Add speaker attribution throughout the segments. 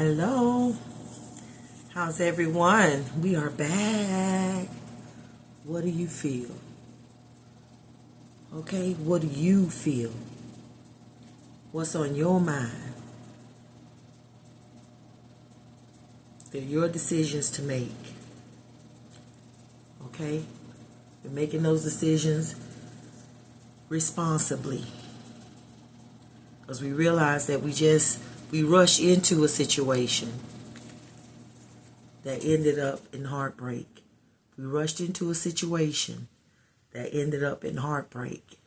Speaker 1: Hello, how's everyone? We are back. What do you feel? Okay, what do you feel? What's on your mind? They're your decisions to make. Okay, you're making those decisions responsibly, because we realize that we rush into a situation that ended up in heartbreak. We rushed into a situation that ended up in heartbreak.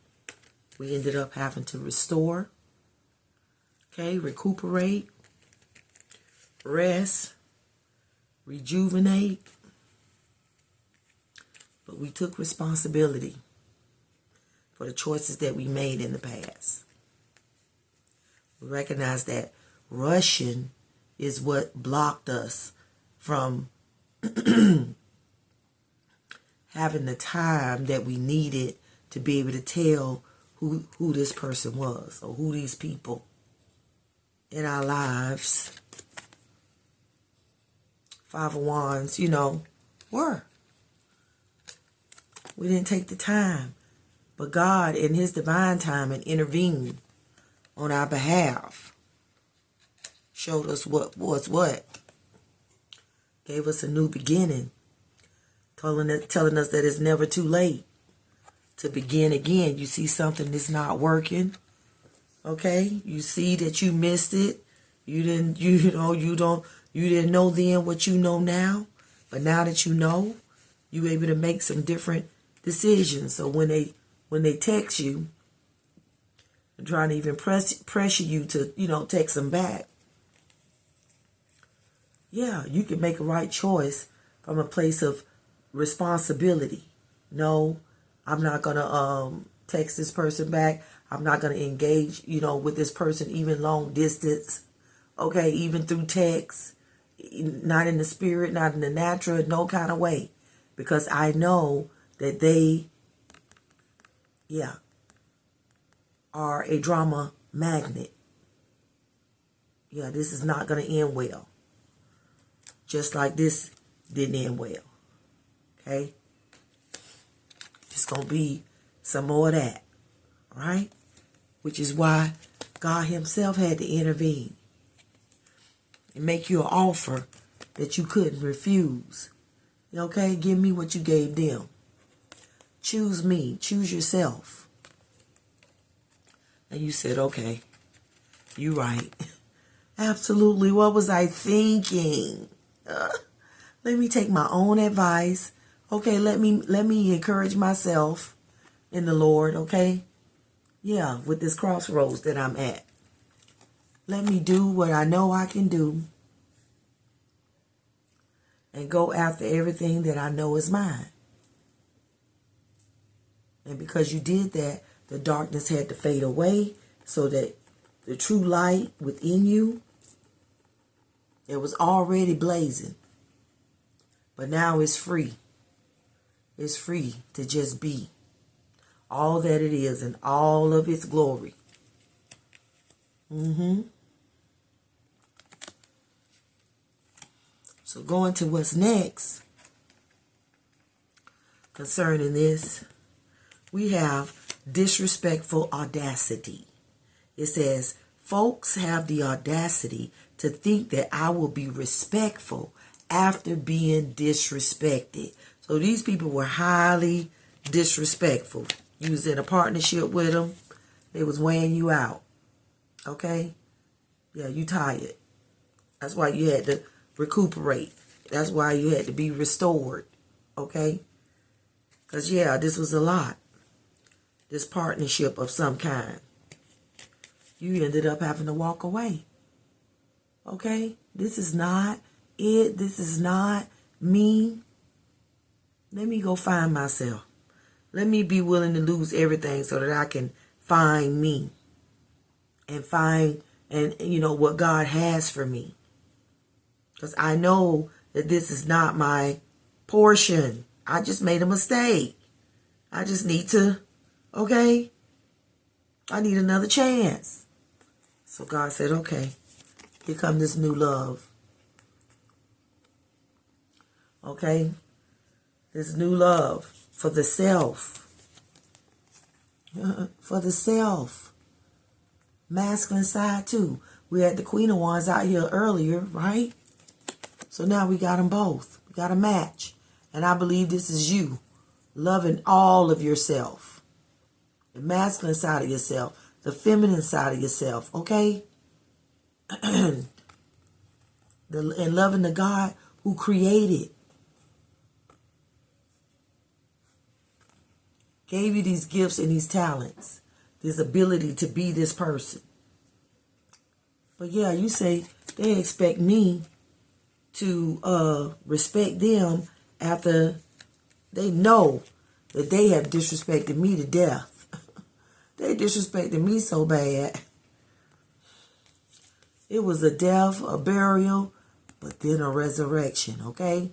Speaker 1: We ended up having to restore, recuperate, rest, rejuvenate. But we took responsibility for the choices that we made in the past. We recognize that rushing is what blocked us from having the time that we needed to be able to tell who this person was, or who these people in our lives, Five of Wands, were. We didn't take the time. But God, in His divine time, and intervened on our behalf. Showed us what was what. Gave us a new beginning. Telling us that it's never too late to begin again. You see something that's not working. Okay? You see that you missed it. You didn't know then what you know now. But now that you know, you're able to make some different decisions. So when they text you and trying to even pressure you to, text them back, yeah, you can make a right choice from a place of responsibility. No, I'm not going to text this person back. I'm not going to engage, with this person even long distance. Okay, even through text, not in the spirit, not in the natural, no kind of way. Because I know that they, are a drama magnet. Yeah, this is not going to end well. Just like this didn't end well. Okay? It's going to be some more of that. Right? Which is why God Himself had to intervene and make you an offer that you couldn't refuse. Okay? Give me what you gave them. Choose me. Choose yourself. And you said, okay, you right. Absolutely. What was I thinking? Let me take my own advice. Okay, let me encourage myself in the Lord, okay? Yeah, with this crossroads that I'm at. Let me do what I know I can do and go after everything that I know is mine. And because you did that, the darkness had to fade away so that the true light within you, it was already blazing. But now it's free. It's free to just be all that it is in all of its glory. So going to what's next concerning this, we have disrespectful audacity. It says, folks have the audacity to think that I will be respectful after being disrespected. So these people were highly disrespectful. You was in a partnership with them. They was weighing you out. Okay? Yeah, you tired. That's why you had to recuperate. That's why you had to be restored. Okay? Because, this was a lot. This partnership of some kind. You ended up having to walk away. Okay? This is not it. This is not me. Let me go find myself. Let me be willing to lose everything so that I can find me. And find, what God has for me. Because I know that this is not my portion. I just made a mistake. I just need to, I need another chance. So God said, okay, Here come this new love. Okay? This new love for the self. For the self. Masculine side too. We had the Queen of Wands out here earlier, right? So now we got them both. We got a match. And I believe this is you. Loving all of yourself. The masculine side of yourself. The feminine side of yourself. Okay? And loving the God who created. Gave you these gifts and these talents. This ability to be this person. But yeah, you say they expect me to respect them after they know that they have disrespected me to death. They disrespected me so bad. It was a death, a burial, but then a resurrection, okay?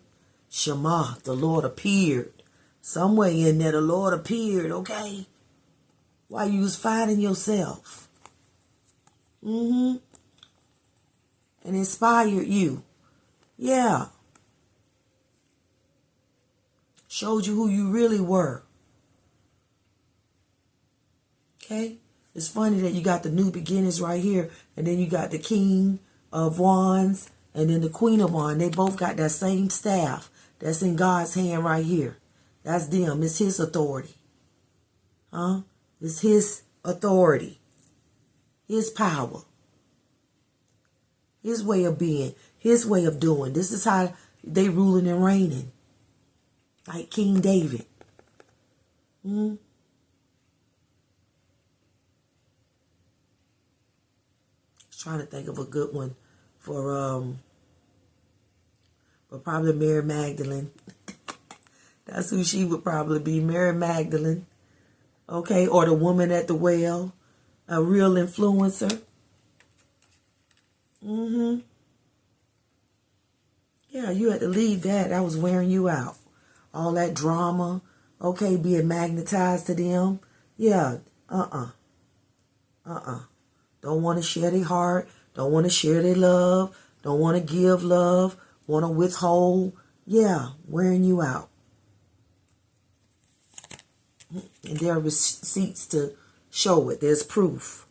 Speaker 1: Shema, the Lord appeared. Somewhere in there, the Lord appeared, okay? While you was finding yourself. And inspired you. Yeah. Showed you who you really were. Okay? It's funny that you got the new beginnings right here. And then you got the King of Wands. And then the Queen of Wands. They both got that same staff. That's in God's hand right here. That's them. It's his authority. It's his authority. His power. His way of being. His way of doing. This is how they ruling and reigning. Like King David. Trying to think of a good one for probably Mary Magdalene. That's who she would probably be, Mary Magdalene. Okay, or the woman at the well, a real influencer. Yeah, you had to leave that. That was wearing you out. All that drama, okay, being magnetized to them. Yeah, Don't want to share their heart. Don't want to share their love. Don't want to give love. Want to withhold. Yeah, wearing you out. And there are receipts to show it. There's proof.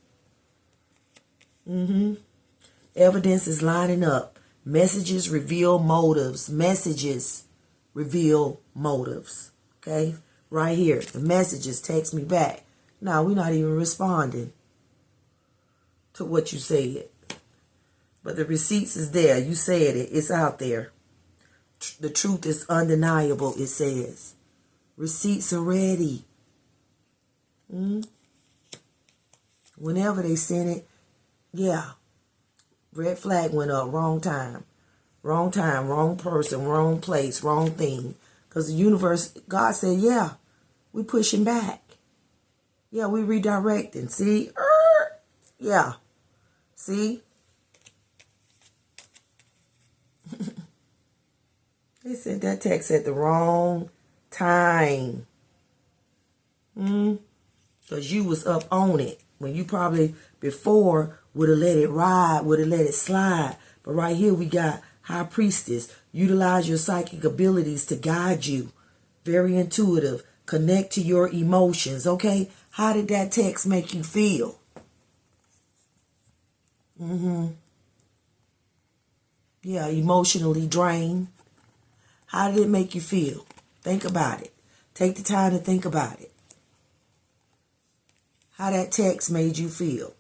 Speaker 1: Evidence is lining up. Messages reveal motives. Messages reveal motives. Okay? Right here. The messages text me back. Now, we're not even responding to what you said. But the receipts is there. You said it. It's out there. The truth is undeniable, it says. Receipts are ready. Whenever they sent it, yeah. Red flag went up. Wrong time. Wrong time. Wrong person. Wrong place. Wrong thing. Because the universe, God said, yeah, we pushing back. Yeah, we redirecting. See? Yeah. See? They sent that text at the wrong time. Because you was up on it. When you probably before would have let it ride, would have let it slide. But right here we got High Priestess. Utilize your psychic abilities to guide you. Very intuitive. Connect to your emotions. Okay? How did that text make you feel? Yeah, emotionally drained. How did it make you feel? Think about it. Take the time to think about it. How that text made you feel.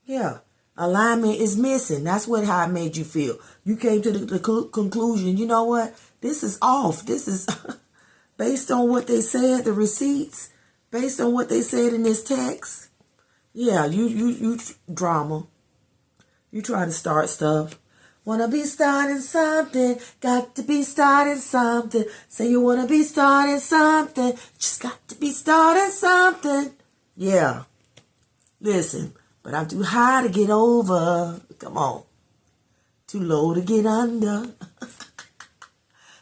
Speaker 1: Yeah. Alignment is missing. That's how it made you feel. You came to the conclusion, you know what? This is off. This is based on what they said, the receipts, based on what they said in this text. Yeah, you drama. You try to start stuff. Wanna be starting something, got to be starting something. Say you wanna be starting something, just got to be starting something. Yeah. Listen, but I'm too high to get over. Come on. Too low to get under.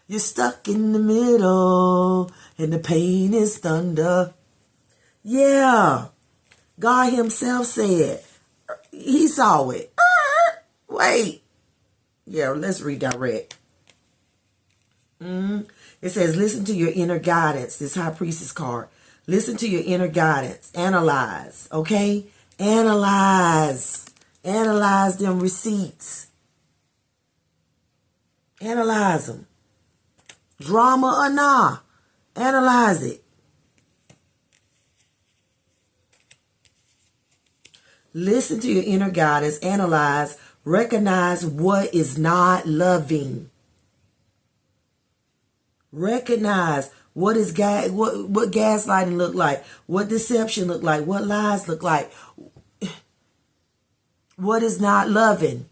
Speaker 1: You're stuck in the middle, and the pain is thunder. Yeah. God himself said, He saw it. Wait. Yeah, let's redirect. It says, listen to your inner guidance. This high priestess card. Listen to your inner guidance. Analyze. Okay? Analyze. Analyze them receipts. Analyze them. Drama or nah. Analyze it. Listen to your inner guidance. Analyze. Recognize what is not loving. Recognize what is what gaslighting look like, what deception look like, what lies look like, what is not loving.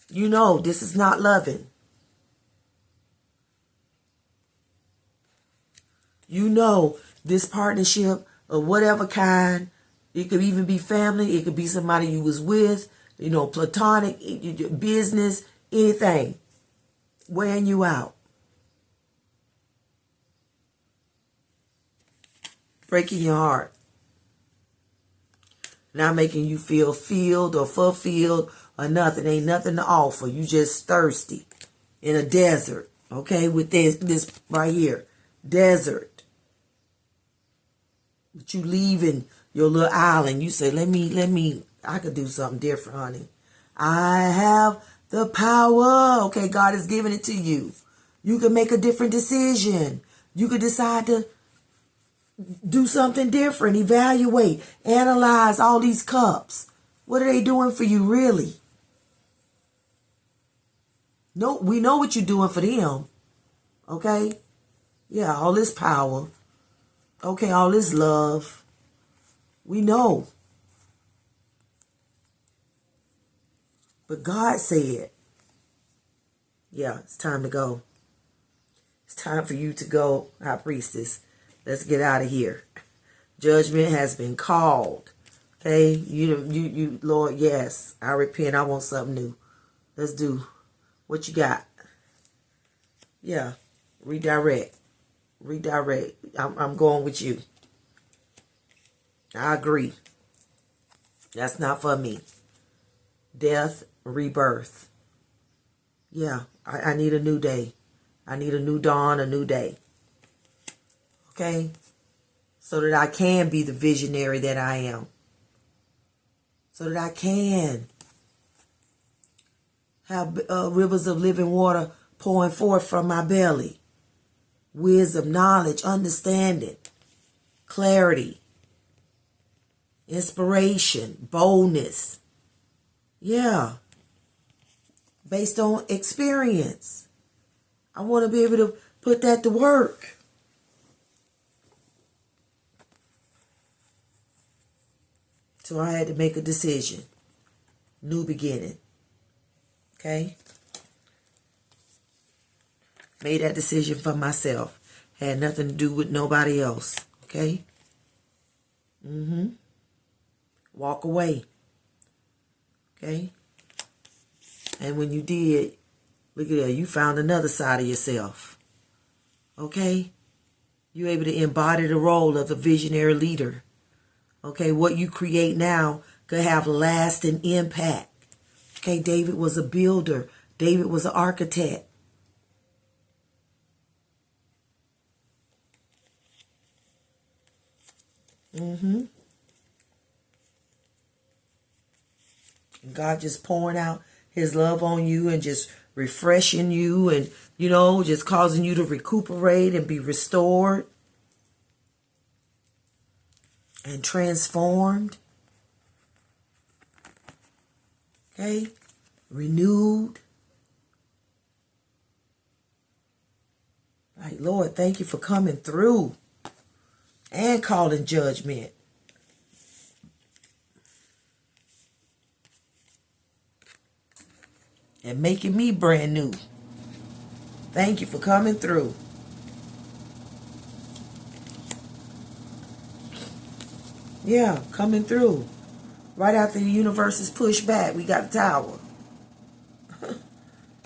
Speaker 1: You know this is not loving. You know this partnership of whatever kind, it could even be family, it could be somebody you was with, you know, platonic, business, anything. Wearing you out. Breaking your heart. Not making you feel filled or fulfilled or nothing. Ain't nothing to offer. You just thirsty. In a desert. Okay, with this right here. Desert. But you leaving your little island. You say, let me, I could do something different, honey. I have the power. Okay, God has given it to you. You can make a different decision. You could decide to do something different. Evaluate. Analyze all these cups. What are they doing for you, really? No, we know what you're doing for them. Okay? Yeah, all this power. Okay, all this love. We know. But God said, yeah, it's time to go. It's time for you to go, high priestess. Let's get out of here. Judgment has been called. Okay, you, Lord, yes, I repent. I want something new. Let's do what you got. Yeah, redirect. Redirect. I'm going with you. I agree. That's not for me. Death, rebirth. Yeah, I need a new day. I need a new dawn, a new day. Okay? So that I can be the visionary that I am. So that I can have rivers of living water pouring forth from my belly. Wisdom, knowledge, understanding, clarity, inspiration, boldness. Yeah. Based on experience. I want to be able to put that to work. So I had to make a decision. New beginning. Okay? Made that decision for myself. Had nothing to do with nobody else. Okay? Walk away. Okay? And when you did, look at that, you found another side of yourself. Okay? You're able to embody the role of the visionary leader. Okay? What you create now could have lasting impact. Okay? David was a builder. David was an architect. God just pouring out his love on you and just refreshing you and, you know, just causing you to recuperate and be restored and transformed. Okay? Renewed. Like, Lord, thank you for coming through and calling judgment. And making me brand new. Thank you for coming through. Yeah, coming through. Right after the universe is pushed back, we got the tower.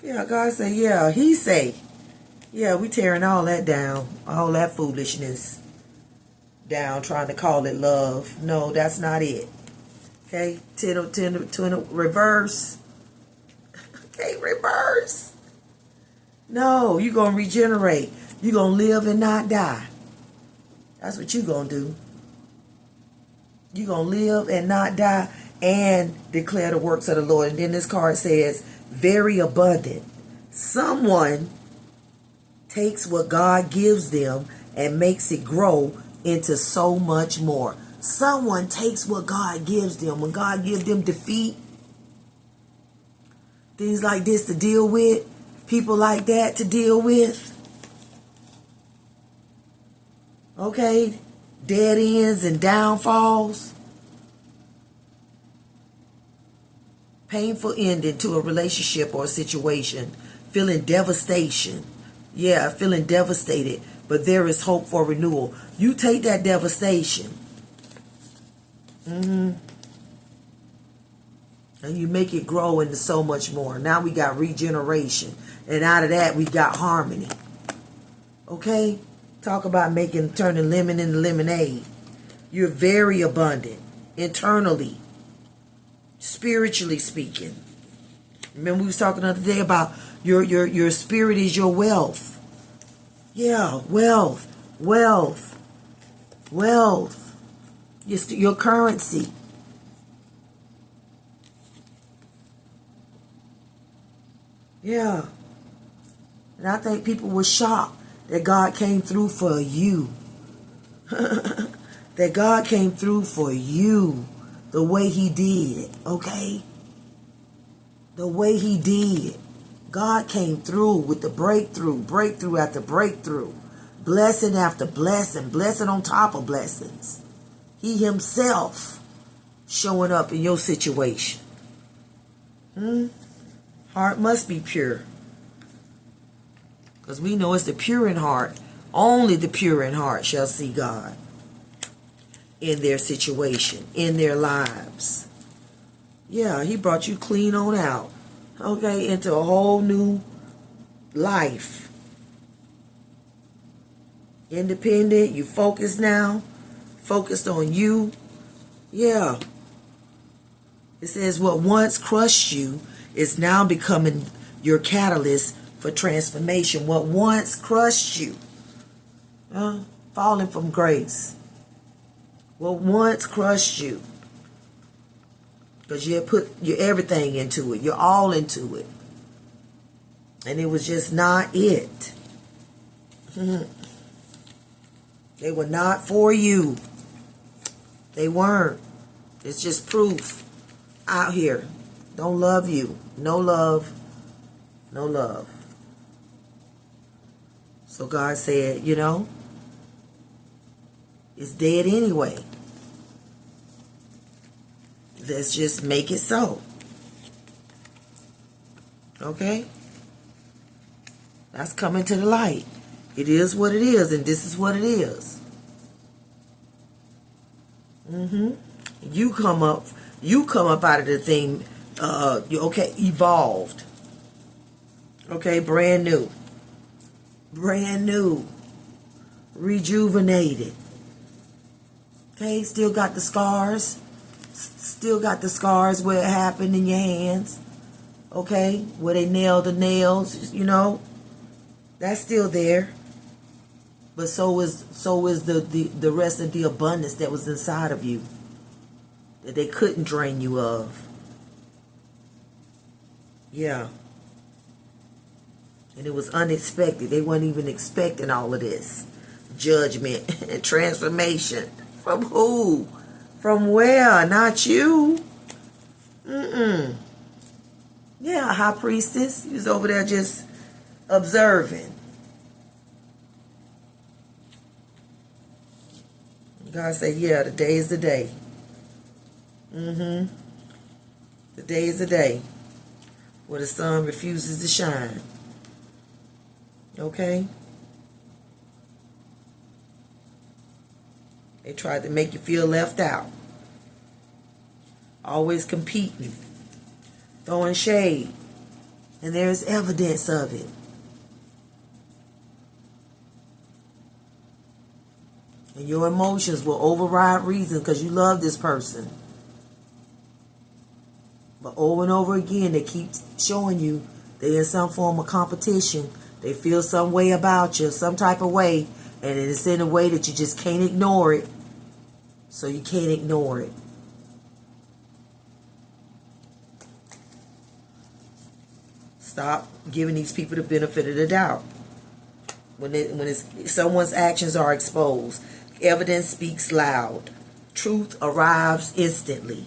Speaker 1: Yeah, God say, yeah, he say. Yeah, we tearing all that down. All that foolishness. down trying to call it love. No, that's not it. Okay, to reverse. Okay, reverse. No, you're going to regenerate. You're going to live and not die. That's what you're going to do. You're going to live and not die and declare the works of the Lord. And then this card says, very abundant. Someone takes what God gives them and makes it grow into so much more. Someone takes what God gives them. When God gives them defeat, things like this to deal with, people like that to deal with. Okay, dead ends and downfalls. Painful ending to a relationship or a situation. Feeling devastation. Yeah, feeling devastated. But there is hope for renewal. You take that devastation. And you make it grow into so much more. Now we got regeneration. And out of that, we got harmony. Okay? Talk about turning lemon into lemonade. You're very abundant. Internally. Spiritually speaking. Remember we was talking the other day about your spirit is your wealth. Yeah, wealth. Your currency. Yeah. And I think people were shocked that God came through for you. That God came through for you the way he did, okay? The way he did. God came through with the breakthrough after breakthrough, blessing after blessing on top of blessings. He himself showing up in your situation. Heart must be pure. Because we know it's the pure in heart. Only the pure in heart shall see God in their situation, in their lives. Yeah, he brought you clean on out. Okay, into a whole new life. Independent, you focused now. Focused on you. Yeah. It says what once crushed you is now becoming your catalyst for transformation. What once crushed you. Falling from grace. What once crushed you. Because you put your everything into it. You're all into it. And it was just not it. They were not for you. They weren't. It's just proof out here. Don't love you. No love. No love. So God said, it's dead anyway. Let's just make it so. Okay? That's coming to the light. It is what it is, and this is what it is. You come up out of the thing, evolved. Okay, brand new. Rejuvenated. Okay, still got the scars. Still got the scars where it happened in your hands. Okay, where they nailed the nails, That's still there. But so is the rest of the abundance that was inside of you. That they couldn't drain you of. Yeah. And it was unexpected. They weren't even expecting all of this. Judgment and transformation. From who? From where? Not you. Yeah, high priestess. He was over there just observing. God said, yeah, the day is the day. The day is the day where the sun refuses to shine. Okay? They tried to make you feel left out. Always competing. Throwing shade. And there's evidence of it. And your emotions will override reason because you love this person. But over and over again, they keep showing you they're in some form of competition. They feel some way about you, some type of way. And it's in a way that you just can't ignore it. So you can't ignore it. Stop giving these people the benefit of the doubt. When someone's actions are exposed, evidence speaks loud. Truth arrives instantly.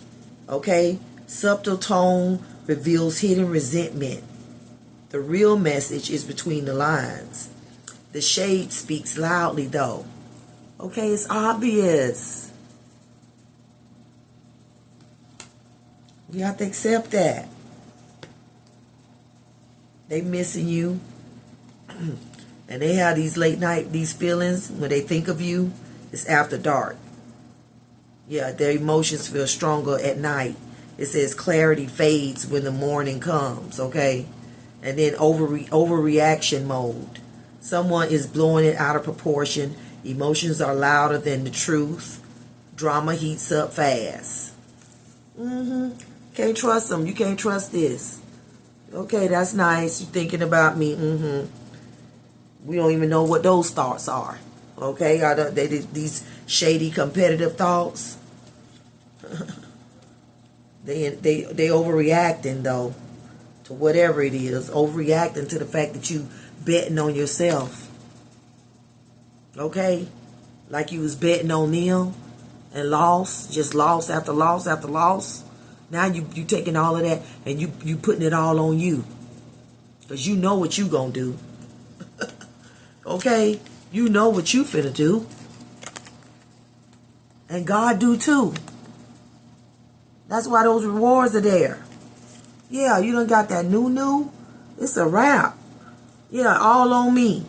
Speaker 1: Okay? Subtle tone reveals hidden resentment. The real message is between the lines. The shade speaks loudly, though. Okay, it's obvious. You have to accept that. They missing you. And they have these late night, these feelings when they think of you. It's after dark. Yeah, their emotions feel stronger at night. It says clarity fades when the morning comes, okay? And then overreaction mode. Someone is blowing it out of proportion. Emotions are louder than the truth. Drama heats up fast. Can't trust them. You can't trust this. Okay, that's nice. You're thinking about me. We don't even know what those thoughts are. Okay, these shady competitive thoughts. They overreacting though to whatever it is. Overreacting to the fact that you betting on yourself. Okay, like you was betting on them and lost, just loss after loss after loss. Now you taking all of that and you putting it all on you, because you know what you gonna do. Okay, you know what you finna do, and God do too. That's why those rewards are there. Yeah, you done got that new. It's a wrap. Yeah, all on me.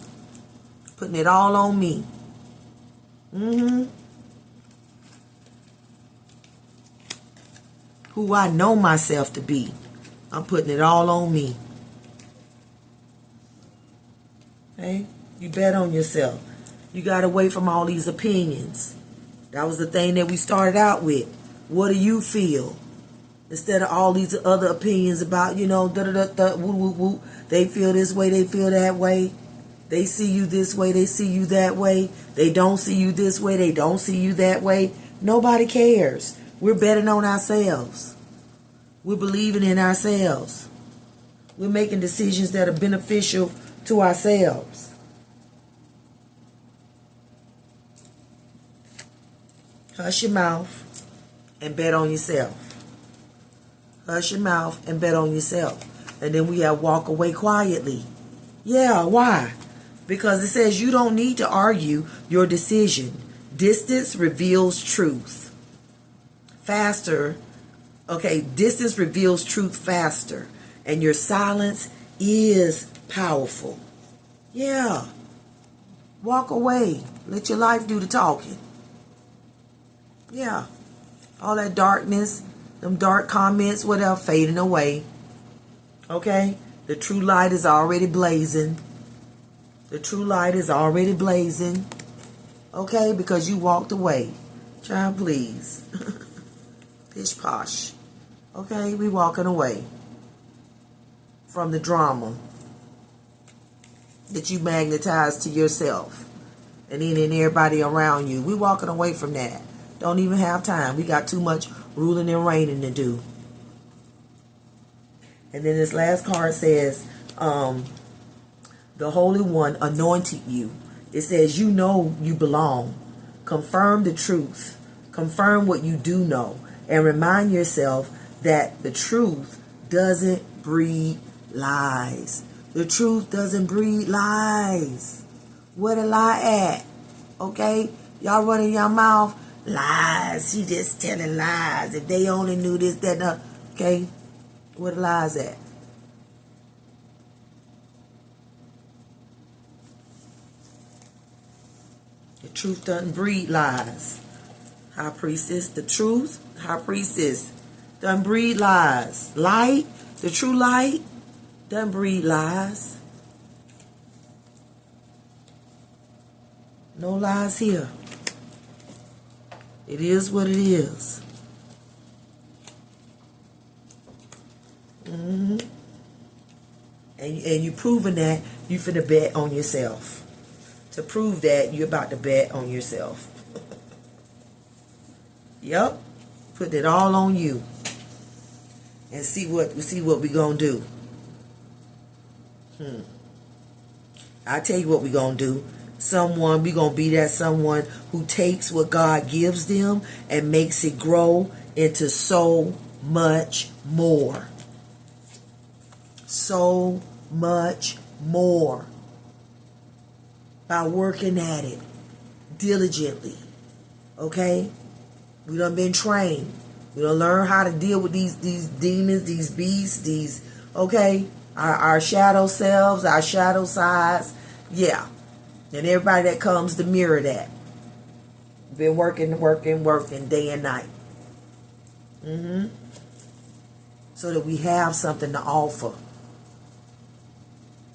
Speaker 1: Putting it all on me. Who I know myself to be. I'm putting it all on me. Okay? You bet on yourself. You got away from all these opinions. That was the thing that we started out with. What do you feel? Instead of all these other opinions about, woo. They feel this way, they feel that way. They see you this way, they see you that way. They don't see you this way, they don't see you that way. Nobody cares. We're betting on ourselves. We're believing in ourselves. We're making decisions that are beneficial to ourselves. Hush your mouth and bet on yourself. Hush your mouth and bet on yourself. And then we have walk away quietly. Yeah, why? Because it says you don't need to argue your decision. Distance reveals truth faster. Okay, distance reveals truth faster. And your silence is powerful. Yeah. Walk away. Let your life do the talking. Yeah. All that darkness, them dark comments, whatever, fading away. Okay? The true light is already blazing. The true light is already blazing. Okay? Because you walked away. Child, please. Pish posh. Okay? We walking away from the drama that you magnetize to yourself and then in everybody around you. We walking away from that. Don't even have time. We got too much ruling and reigning to do. And then this last card says, the Holy One anointed you. It says, you know you belong. Confirm the truth. Confirm what you do know. And remind yourself that the truth doesn't breed lies. The truth doesn't breed lies. Where the lie at? Okay? Y'all running your mouth. Lies. She just telling lies. If they only knew this, that, okay? Where the lies at? The truth doesn't breed lies. High priestess, the truth, high priestess, doesn't breed lies. Light, the true light, doesn't breed lies. No lies here. It is what it is. And you proving that, you finna bet on yourself. To prove that, you're about to bet on yourself. Yep. Put it all on you. And see what we gonna do. I tell you what we gonna do. We gonna be that someone who takes what God gives them and makes it grow into so much more. So much more. By working at it diligently. Okay? We done been trained. We done learn how to deal with these demons, these beasts, okay? Our shadow selves, our shadow sides. Yeah. And everybody that comes to mirror that. Been working day and night. So that we have something to offer.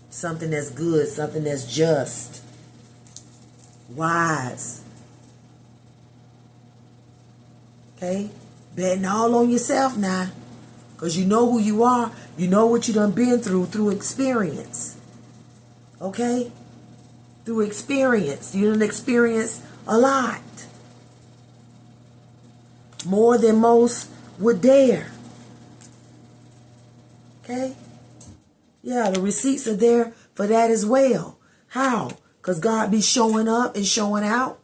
Speaker 1: Something that's good, something that's just. Wise. Okay? Betting all on yourself now. Because you know who you are. You know what you done been through experience. Okay? Through experience. You done experienced a lot. More than most would dare. Okay? Yeah, the receipts are there for that as well. How? Because God be showing up and showing out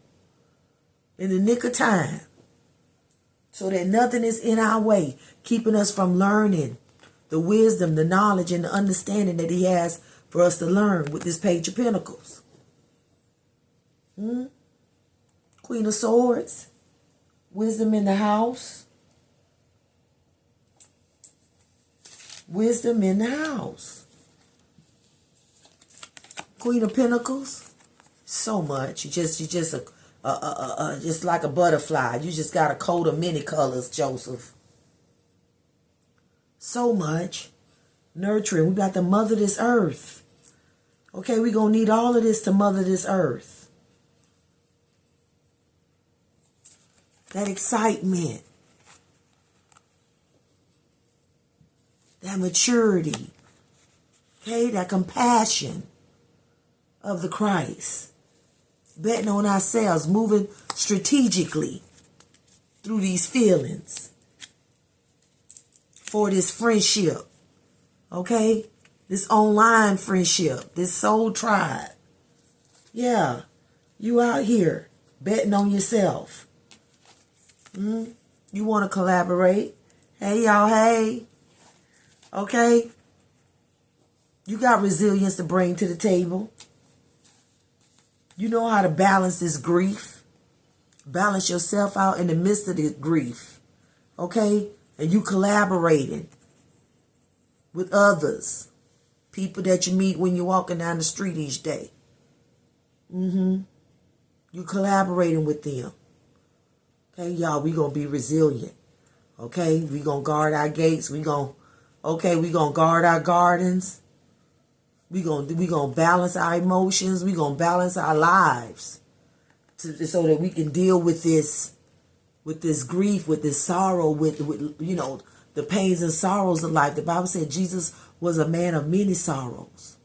Speaker 1: in the nick of time. So that nothing is in our way, keeping us from learning the wisdom, the knowledge, and the understanding that he has for us to learn with this Page of Pentacles. Queen of Swords. Wisdom in the house. Wisdom in the house. Queen of Pentacles. So much. You just like a butterfly. You just got a coat of many colors, Joseph. So much. Nurturing. We got to mother this earth. Okay, we're going to need all of this to mother this earth. That excitement. That maturity. Okay, that compassion of the Christ. Betting on ourselves, moving strategically through these feelings for this friendship. Okay? This online friendship, this soul tribe. Yeah, you out here betting on yourself. You want to collaborate? Hey, y'all, hey. Okay? You got resilience to bring to the table. You know how to balance this grief. Balance yourself out in the midst of the grief. Okay? And you collaborating with others. People that you meet when you're walking down the street each day. You collaborating with them. Okay, y'all, we going to be resilient. Okay? We going to guard our gates. We going to guard our gardens. We gonna balance our emotions. We gonna balance our lives, so that we can deal with this grief, with this sorrow, with the pains and sorrows of life. The Bible said Jesus was a man of many sorrows,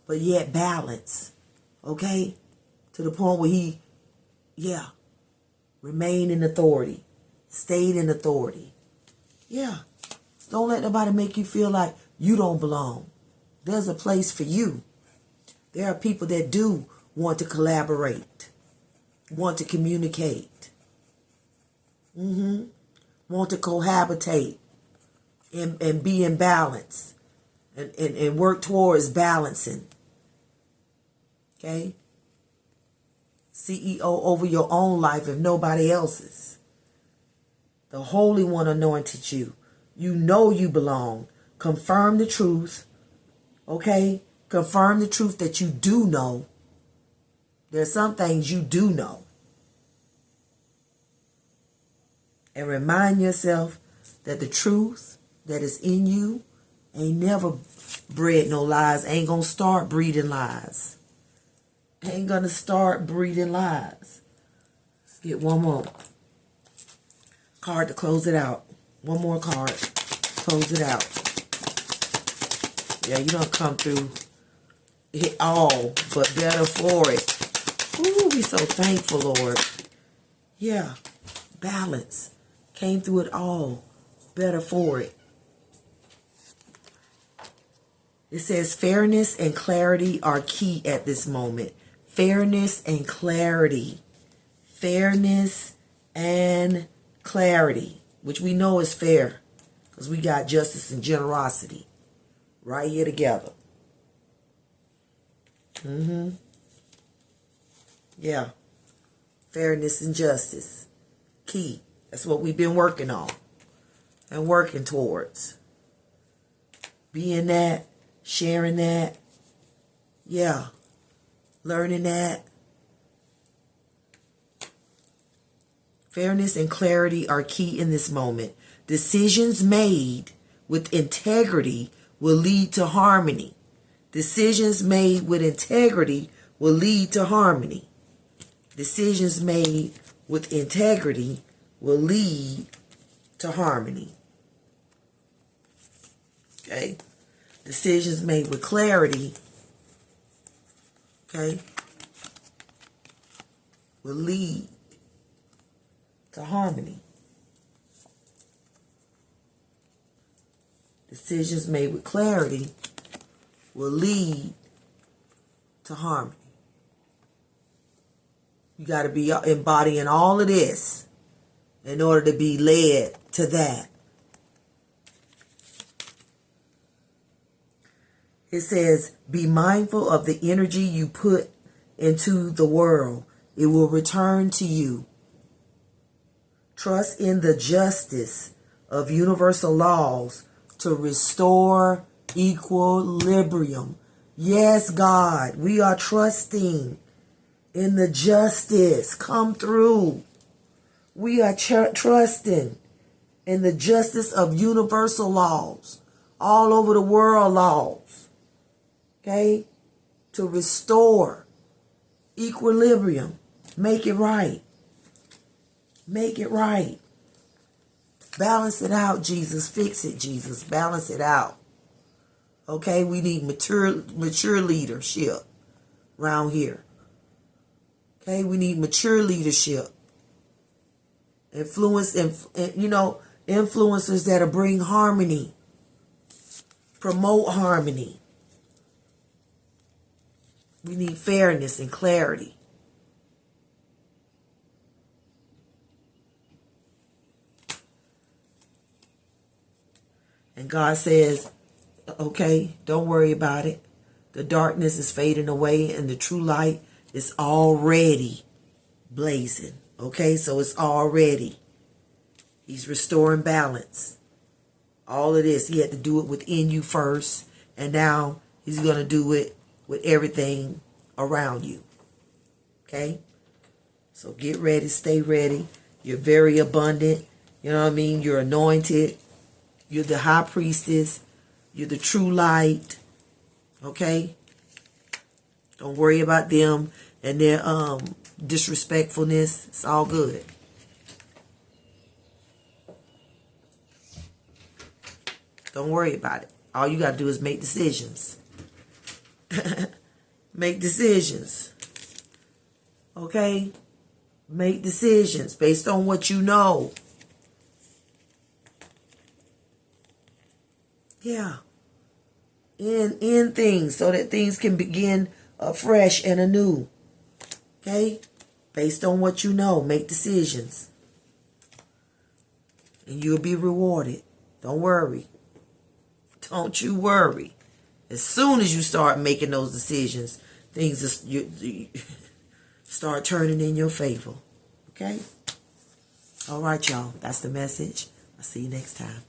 Speaker 1: but yet balance. Okay, to the point where he, remained in authority, stayed in authority. Yeah, don't let nobody make you feel like you don't belong. There's a place for you. There are people that do want to collaborate, want to communicate, want to cohabitate and be in balance and work towards balancing. Okay? CEO over your own life if nobody else's. The Holy One anointed you. You know you belong. Confirm the truth. Okay? Confirm the truth that you do know. There's some things you do know. And remind yourself that the truth that is in you ain't never bred no lies. Ain't gonna start breeding lies. Ain't gonna start breeding lies. Let's get one more. card to close it out. One more card. Close it out. Yeah, you don't come through it all, but better for it. Ooh, we so thankful, Lord. Yeah, balance. Came through it all, better for it. It says fairness and clarity are key at this moment. Fairness and clarity. Fairness and clarity, which we know is fair because we got justice and generosity right here together. Yeah. Fairness and justice. Key. That's what we've been working on and working towards. Being that, sharing that. Yeah. Learning that. Fairness and clarity are key in this moment. Decisions made with integrity will lead to harmony. Decisions made with integrity will lead to harmony. Decisions made with integrity will lead to harmony. Okay? Decisions made with clarity, okay, will lead to harmony. Decisions made with clarity will lead to harmony. You got to be embodying all of this in order to be led to that. It says, be mindful of the energy you put into the world. It will return to you. Trust in the justice of universal laws to restore equilibrium. Yes, God, we are trusting in the justice. Come through. We are trusting in the justice of universal laws, all over the world laws, okay, to restore equilibrium. Make it right. Make it right. Balance it out, Jesus. Fix it, Jesus. Balance it out. Okay, we need mature leadership around here. Okay, we need mature leadership. Influencers that'll bring harmony. Promote harmony. We need fairness and clarity. And God says, okay, don't worry about it. The darkness is fading away and the true light is already blazing. Okay, so it's already. He's restoring balance. All of this, he had to do it within you first. And now he's going to do it with everything around you. Okay? So get ready, stay ready. You're very abundant. You know what I mean? You're anointed. You're the high priestess. You're the true light. Okay? Don't worry about them and their disrespectfulness. It's all good. Don't worry about it. All you got to do is make decisions. Make decisions. Okay? Make decisions based on what you know. Yeah. In things so that things can begin afresh and anew. Okay? Based on what you know, make decisions. And you'll be rewarded. Don't worry. Don't you worry. As soon as you start making those decisions, things you start turning in your favor. Okay? All right, y'all. That's the message. I'll see you next time.